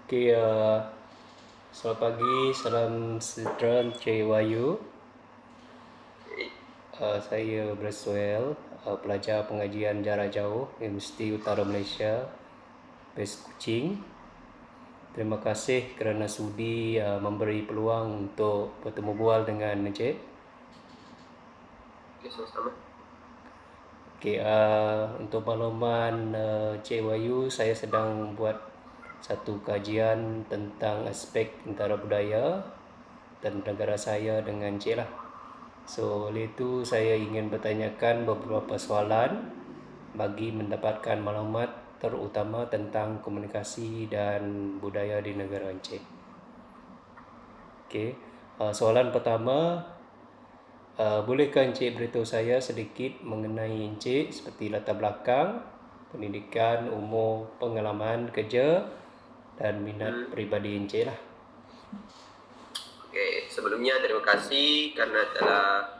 Oke, selamat pagi, salam sejahtera Cik Wahyu. Saya Braswell, pelajar pengajian jarak jauh Universiti Utara Malaysia, PES Kuching. Terima kasih kerana sudi memberi peluang untuk bertemu bual dengan Encik. Oke, sama-sama. Oke, untuk makluman Cik Wahyu, saya sedang buat satu kajian tentang aspek antara budaya dan negara saya dengan Cik lah. So, oleh itu saya ingin bertanyakan beberapa soalan bagi mendapatkan maklumat terutama tentang komunikasi dan budaya di negara Encik. Okey, soalan pertama, bolehkah Encik beritahu saya sedikit mengenai Encik seperti latar belakang, pendidikan, umur, pengalaman kerja dan minat peribadi Encik lah. Oke, sebelumnya terima kasih karena telah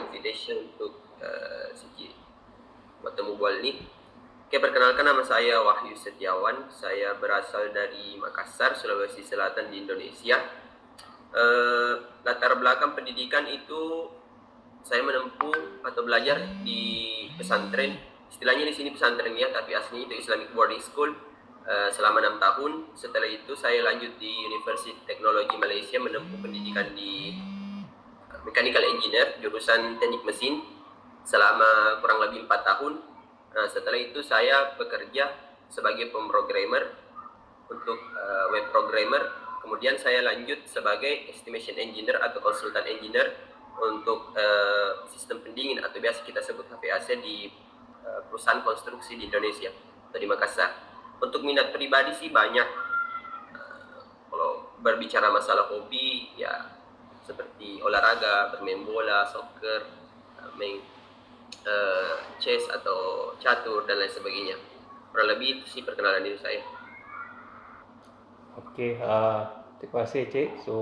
invitation untuk sikit bertemu bual ni. Oke, perkenalkan nama saya Wahyu Setiawan. Saya berasal dari Makassar, Sulawesi Selatan di Indonesia. Latar belakang pendidikan itu saya menempuh atau belajar di pesantren. Istilahnya di sini pesantren ya, tapi aslinya itu Islamic Boarding School selama 6 tahun. Setelah itu saya lanjut di Universiti Teknologi Malaysia menempuh pendidikan di Mechanical Engineer jurusan Teknik Mesin selama kurang lebih 4 tahun. Setelah itu saya bekerja sebagai pemrogramer untuk web programmer. Kemudian saya lanjut sebagai estimation engineer atau konsultan engineer untuk sistem pendingin atau biasa kita sebut HVAC di perusahaan konstruksi di Indonesia atau di Makassar. Untuk minat pribadi sih banyak. Kalau berbicara masalah hobi ya seperti olahraga, bermain bola, soccer, main chess atau catur dan lain sebagainya. Kurang lebih itu sih perkenalan diri saya. Okey, terima kasih Cik. So,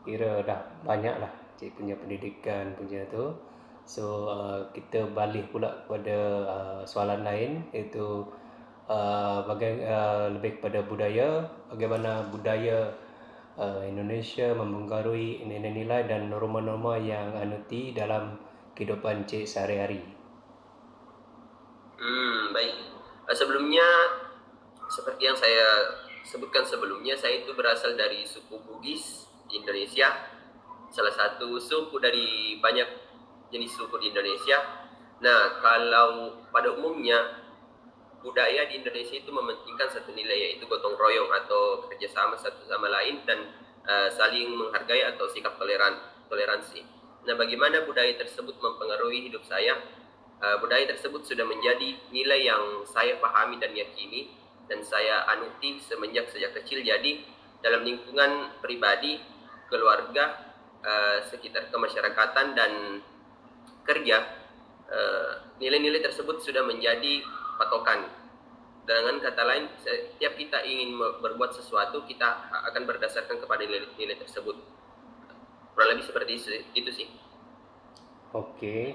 kira dah banyak lah Cik punya pendidikan punya tu. So, kita balik pula kepada soalan lain, iaitu lebih kepada budaya. Bagaimana budaya Indonesia mempengaruhi nilai-nilai dan norma-norma yang anuti dalam kehidupan Cik sehari-hari. Baik. Sebelumnya seperti yang saya sebutkan sebelumnya, saya itu berasal dari suku Bugis di Indonesia. Salah satu suku dari banyak jenis suku di Indonesia. Nah, kalau pada umumnya budaya di Indonesia itu mementingkan satu nilai, yaitu gotong royong atau kerjasama satu sama lain dan saling menghargai atau sikap toleransi. Nah, bagaimana budaya tersebut mempengaruhi hidup saya? Budaya tersebut sudah menjadi nilai yang saya pahami dan yakini dan saya anuti sejak kecil. Jadi dalam lingkungan pribadi, keluarga, sekitar kemasyarakatan dan kerja, nilai-nilai tersebut sudah menjadi patokan. Dengan kata lain, setiap kita ingin berbuat sesuatu, kita akan berdasarkan kepada nilai-nilai tersebut. Kurang lebih seperti itu sih. Okey.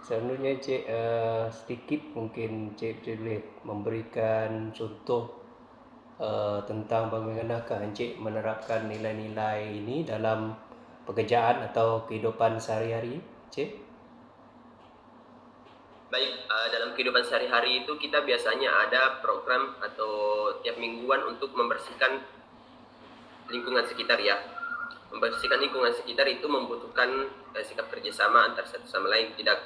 Sebenarnya Cik, sedikit mungkin Cik boleh memberikan contoh tentang bagaimanakah Encik menerapkan nilai-nilai ini dalam pekerjaan atau kehidupan sehari-hari, Cik? Baik, dalam kehidupan sehari-hari itu kita biasanya ada program atau tiap mingguan untuk membersihkan lingkungan sekitar ya. Membersihkan lingkungan sekitar itu membutuhkan sikap kerjasama antar satu sama lain, tidak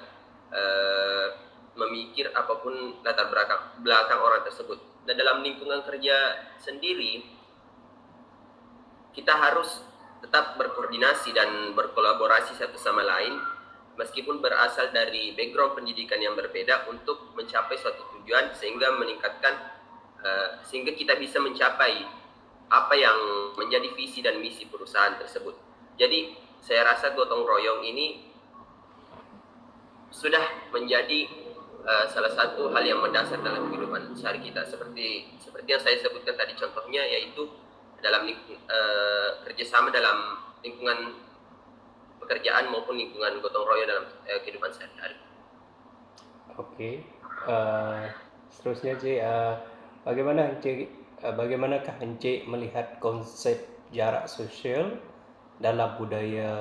memikir apapun latar belakang orang tersebut. Dan dalam lingkungan kerja sendiri, kita harus tetap berkoordinasi dan berkolaborasi satu sama lain, meskipun berasal dari background pendidikan yang berbeda untuk mencapai suatu tujuan sehingga kita bisa mencapai apa yang menjadi visi dan misi perusahaan tersebut. Jadi saya rasa gotong royong ini sudah menjadi salah satu hal yang mendasar dalam kehidupan sehari kita, seperti yang saya sebutkan tadi contohnya, yaitu dalam kerjasama dalam lingkungan pekerjaan maupun lingkungan gotong royong dalam kehidupan sehari-hari. Okey. Seterusnya Cik, bagaimanakah Encik melihat konsep jarak sosial dalam budaya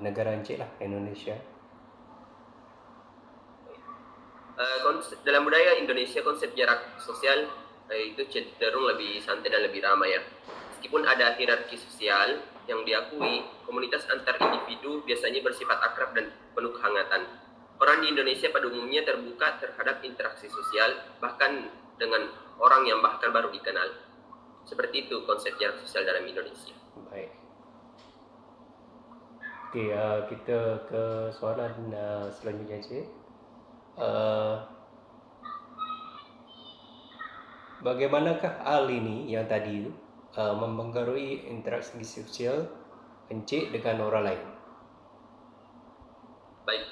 negara Encik lah, Indonesia? Dalam budaya Indonesia konsep jarak sosial itu cenderung lebih santai dan lebih ramai ya. Meskipun ada hierarki sosial yang diakui, komunitas antar individu biasanya bersifat akrab dan penuh kehangatan. Orang di Indonesia pada umumnya terbuka terhadap interaksi sosial, bahkan dengan orang yang bahkan baru dikenal. Seperti itu konsep jarak sosial dalam Indonesia. Baik. Okey, kita ke soalan selanjutnya, Encik. Bagaimanakah hal ini yang tadi itu mempengaruhi interaksi sosial Encik dengan orang lain? Baik,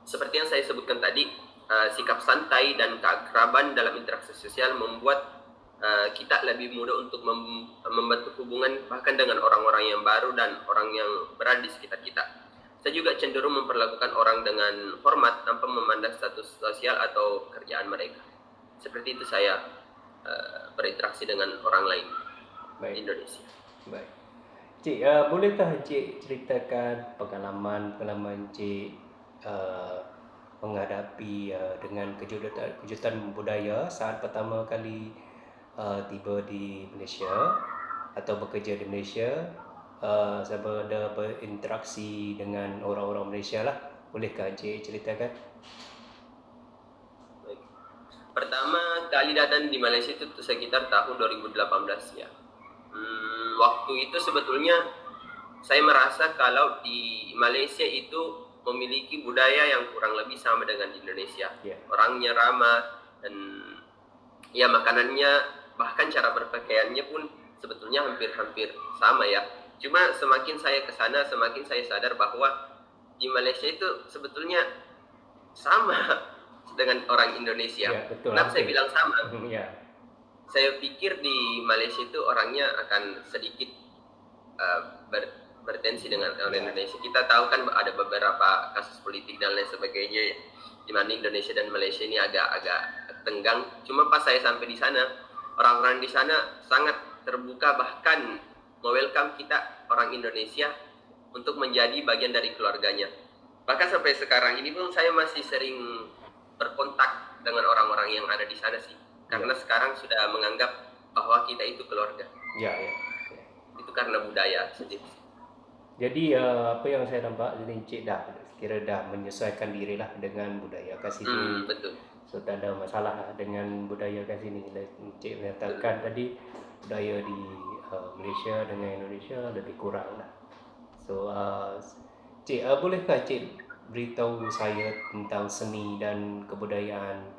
seperti yang saya sebutkan tadi, sikap santai dan keakraban dalam interaksi sosial membuat kita lebih mudah untuk membentuk hubungan bahkan dengan orang-orang yang baru dan orang yang berada di sekitar kita. Saya juga cenderung memperlakukan orang dengan hormat tanpa memandang status sosial atau kerjaan mereka. Seperti itu saya berinteraksi dengan orang lain di Indonesia. Baik. Cik, bolehkah Cik ceritakan pengalaman Cik menghadapi dengan kejutan budaya saat pertama kali tiba di Malaysia atau bekerja di Malaysia, sama ada berinteraksi dengan orang-orang Malaysia lah. Bolehkah Cik ceritakan? Baik. Pertama kali datang di Malaysia itu sekitar tahun 2018 ya. Waktu itu sebetulnya saya merasa kalau di Malaysia itu memiliki budaya yang kurang lebih sama dengan di Indonesia. Orangnya ramah dan ya makanannya bahkan cara berpakaiannya pun sebetulnya hampir-hampir sama ya. Cuma semakin saya ke sana semakin saya sadar bahwa di Malaysia itu sebetulnya sama dengan orang Indonesia. Betul. Kenapa saya bilang sama? Ya. Saya pikir di Malaysia itu orangnya akan sedikit bertensi dengan orang Indonesia. Kita tahu kan ada beberapa kasus politik dan lain sebagainya di mana Indonesia dan Malaysia ini agak tenggang. Cuma pas saya sampai di sana, orang-orang di sana sangat terbuka, bahkan welcome kita orang Indonesia untuk menjadi bagian dari keluarganya. Bahkan sampai sekarang ini pun saya masih sering berkontak dengan orang-orang yang ada di sana sih. Karena sekarang sudah menganggap bahwa kita itu keluarga. Ya. Itu karena budaya sendiri. Jadi apa yang saya nampak, jadi Encik dah menyesuaikan diri lah dengan budaya kat sini. Betul. So tak ada masalah lah dengan budaya kat sini. Encik menyatakan tadi budaya di Malaysia dengan Indonesia lebih kurang lah. So Cik, bolehkah Cik beritahu saya tentang seni dan kebudayaan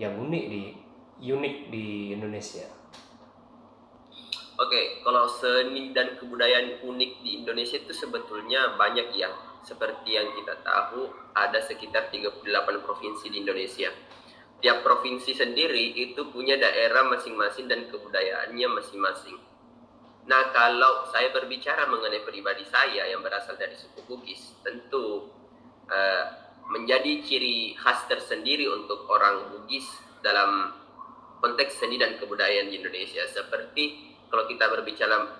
yang unik di Indonesia? Oke, kalau seni dan kebudayaan unik di Indonesia itu sebetulnya banyak ya. Seperti yang kita tahu, ada sekitar 38 provinsi di Indonesia. Tiap provinsi sendiri itu punya daerah masing-masing dan kebudayaannya masing-masing. Nah, kalau saya berbicara mengenai pribadi saya yang berasal dari suku Bugis, tentu menjadi ciri khas tersendiri untuk orang Bugis dalam konteks seni dan kebudayaan di Indonesia. Seperti kalau kita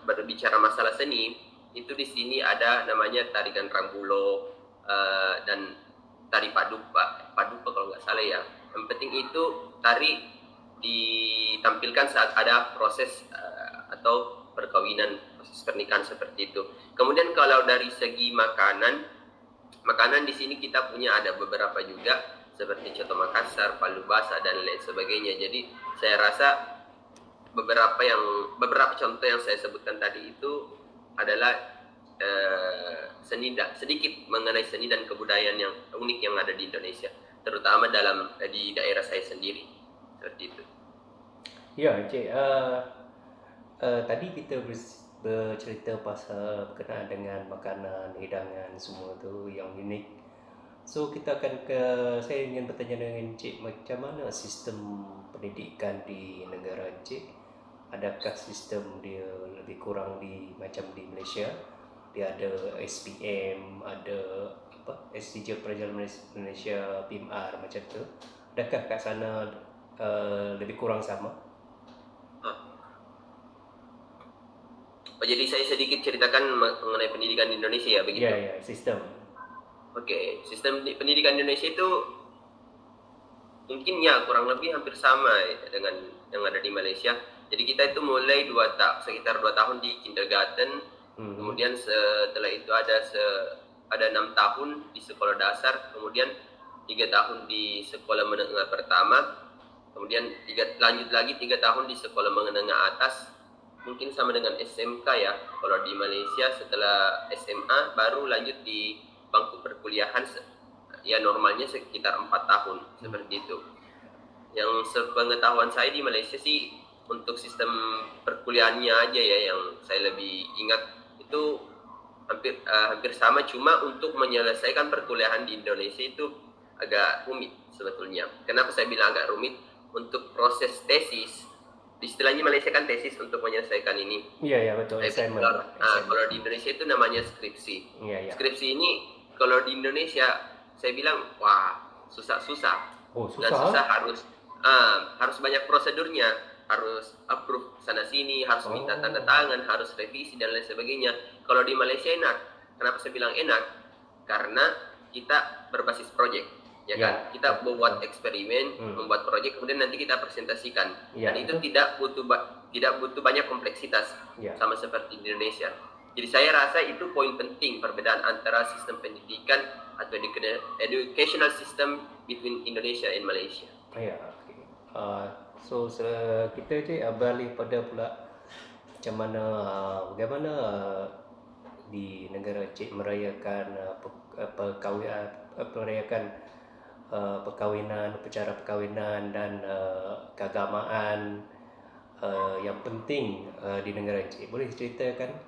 berbicara masalah seni, itu di sini ada namanya tarian Rambulo dan tari padupa kalau nggak salah ya. Yang penting itu tari ditampilkan saat ada proses atau perkawinan, proses pernikahan seperti itu. Kemudian kalau dari segi makanan di sini kita punya ada beberapa juga seperti coto Makassar, palu basah dan lain sebagainya. Jadi saya rasa beberapa contoh yang saya sebutkan tadi itu adalah sedikit mengenai seni dan kebudayaan yang unik yang ada di Indonesia, terutama di daerah saya sendiri, seperti itu. Ya, Cik. Tadi kita bercerita pasal berkenaan dengan makanan, hidangan semua tu yang unik. So saya ingin bertanya dengan Cik, macam mana sistem pendidikan di negara Cik? Adakah sistem dia lebih kurang macam di Malaysia? Dia ada SPM, ada SDJ Pelajar Malaysia, PIMR macam tu. Adakah kat sana lebih kurang sama? Oh, jadi saya sedikit ceritakan mengenai pendidikan di Indonesia ya, begitu? Ya, sistem. Oke, sistem pendidikan Indonesia itu mungkin ya kurang lebih hampir sama ya, dengan yang ada di Malaysia. Jadi kita itu mulai sekitar 2 tahun di kindergarten, kemudian setelah itu ada 6 tahun di sekolah dasar, kemudian 3 tahun di sekolah menengah pertama, kemudian lanjut lagi 3 tahun di sekolah menengah atas, mungkin sama dengan SMK ya. Kalau di Malaysia setelah SMA baru lanjut di bangku perkuliahan, ya normalnya sekitar 4 tahun seperti itu. Yang sepengetahuan saya di Malaysia sih untuk sistem perkuliahannya aja ya yang saya lebih ingat itu hampir sama, cuma untuk menyelesaikan perkuliahan di Indonesia itu agak rumit sebetulnya. Kenapa saya bilang agak rumit? Untuk proses tesis, istilahnya Malaysia kan tesis untuk menyelesaikan ini. Iya, betul. Assignment. Kalau di Indonesia itu namanya skripsi. Iya. Skripsi ini kalau di Indonesia saya bilang wah susah. Oh, Dan susah. harus banyak prosedurnya, harus approve sana sini, harus minta tanda tangan, harus revisi dan lain sebagainya. Kalau di Malaysia enak. Kenapa saya bilang enak? Karena kita berbasis project, ya kan? Kita membuat eksperimen, membuat project, kemudian nanti kita presentasikan. Dan itu tidak butuh banyak kompleksitas, sama seperti di Indonesia. Jadi saya rasa itu poin penting perbedaan antara sistem pendidikan atau educational system between Indonesia and Malaysia. Ya, so kita beralih pada pula macam mana bagaimana di negara Cik merayakan perkahwinan, upacara perkahwinan dan keagamaan yang penting di negara Cik. Boleh ceritakan?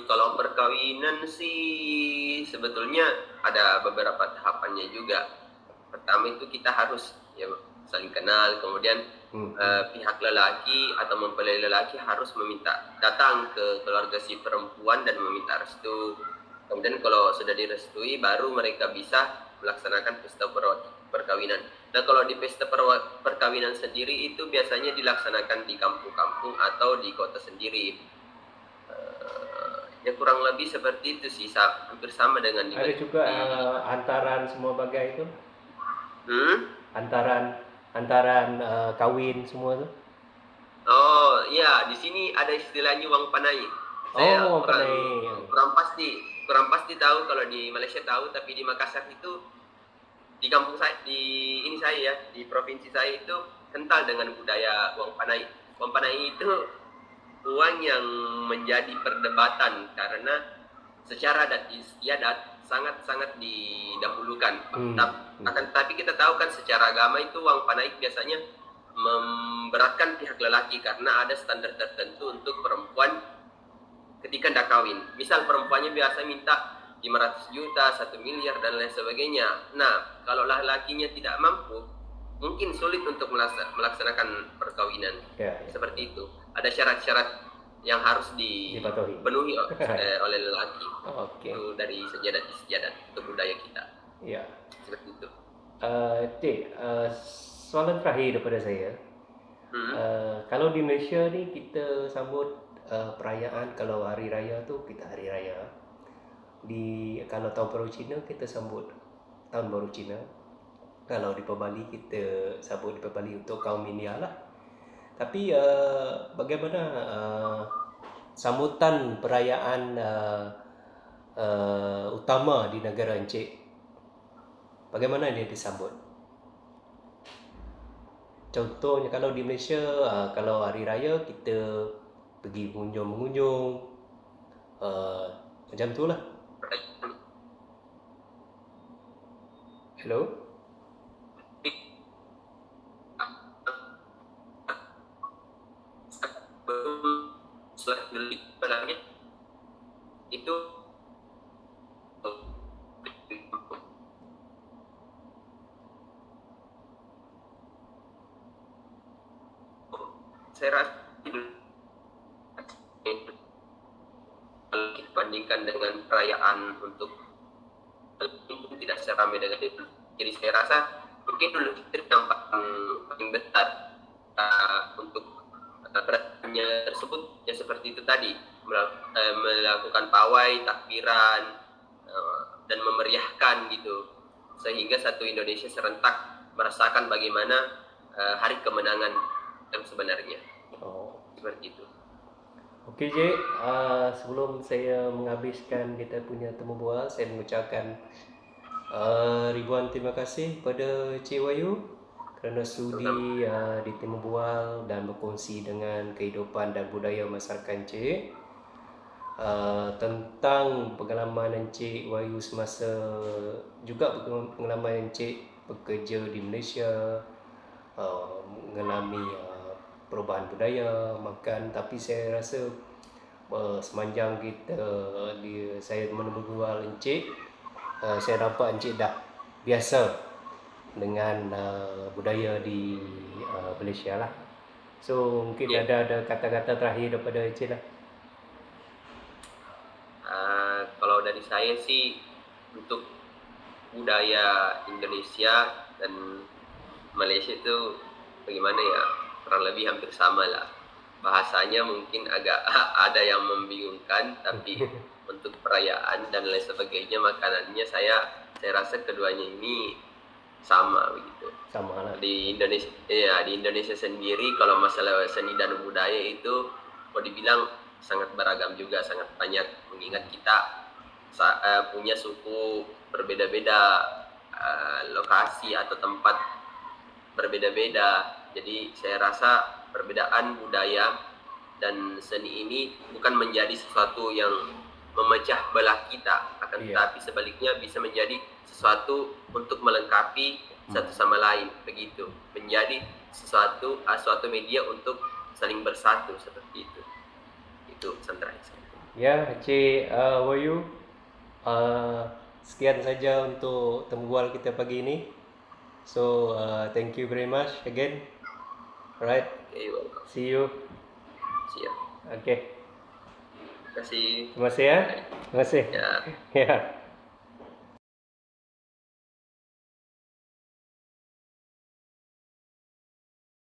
Kalau perkawinan sih sebetulnya ada beberapa tahapannya juga. Pertama itu kita harus ya saling kenal, kemudian pihak lelaki atau mempelai lelaki harus datang ke keluarga si perempuan dan meminta restu. Kemudian kalau sudah direstui baru mereka bisa melaksanakan pesta perkawinan. Nah kalau di pesta perkawinan sendiri itu biasanya dilaksanakan di kampung-kampung atau di kota sendiri. Ya kurang lebih seperti itu sih, hampir sama dengan di Ada juga hantaran semua bagai itu? Hantaran kawin semua tu? Oh iya, di sini ada istilahnya wang panai. Saya wang panai. kurang pasti tahu kalau di Malaysia tahu, tapi di Makassar itu di kampung saya, di provinsi saya itu kental dengan budaya wang panai. Wang panai itu uang yang menjadi perdebatan karena secara adat istiadat sangat-sangat didahulukan. Tapi kita tahu kan secara agama itu uang panai biasanya memberatkan pihak lelaki karena ada standar tertentu untuk perempuan ketika hendak kawin. Misal perempuannya biasa minta 500 juta, 1 miliar dan lain sebagainya. Nah, kalau lelakinya tidak mampu, mungkin sulit untuk melaksanakan perkawinan. Seperti itu. Ada syarat-syarat yang harus dipenuhi oleh lelaki. Itu dari sejadat istiadat, itu budaya kita. Ya. Seperti itu. Soalan terakhir daripada saya. Kalau di Malaysia ni kita sambut perayaan, kalau hari raya tu kita hari raya. Kalau tahun baru Cina kita sambut tahun baru Cina. Kalau di Bali kita sambut di Bali untuk kaum India lah. Tapi bagaimana sambutan perayaan utama di negara Encik? Bagaimana dia disambut? Contohnya kalau di Malaysia, kalau hari raya kita pergi mengunjung, macam tu lah. Hello? Itu saya rasa kalau dibandingkan dengan perayaan untuk tidak seramai dengan itu. Jadi saya rasa mungkin dulu itu yang paling besar. untuk kedatangannya tersebut ya seperti itu tadi, melakukan pawai, takbiran, dan memeriahkan gitu, sehingga satu Indonesia serentak merasakan bagaimana hari kemenangan yang sebenarnya. Oh. Seperti itu. Oke J, sebelum saya menghabiskan kita punya temu bual, saya mengucapkan ribuan terima kasih pada Cik Wahyu kerana sudi di temu bual dan berkongsi dengan kehidupan dan budaya masyarakat Cik, tentang pengalaman Encik Wahyu semasa juga pengalaman Encik bekerja di Malaysia, mengalami perubahan budaya, makan. Tapi saya rasa sepanjang saya menunggu Encik, saya nampak Encik dah biasa dengan budaya di Malaysia lah. So mungkin ada kata-kata terakhir daripada Encik lah. Kalau dari saya sih, untuk budaya Indonesia dan Malaysia itu bagaimana ya, kurang lebih hampir sama lah. Bahasanya mungkin agak ada yang membingungkan, tapi untuk perayaan dan lain sebagainya, makanannya saya rasa keduanya ini sama begitu. Sama lah. Di Indonesia sendiri kalau masalah seni dan budaya itu mau dibilang sangat beragam juga, sangat banyak, mengingat kita punya suku berbeda-beda, lokasi atau tempat berbeda-beda. Jadi saya rasa perbedaan budaya dan seni ini bukan menjadi sesuatu yang memecah belah kita, akan tetapi sebaliknya bisa menjadi sesuatu untuk melengkapi satu sama lain, begitu, menjadi suatu media untuk saling bersatu, seperti itu. Itu pesan terakhir saya. Ya, Cik Wahyu, sekian saja untuk temubual kita pagi ini. So thank you very much again. Alright. Okay, welcome. See you. See you. Okay. Terima kasih. Terima kasih ya. Terima kasih. Ya. Ya.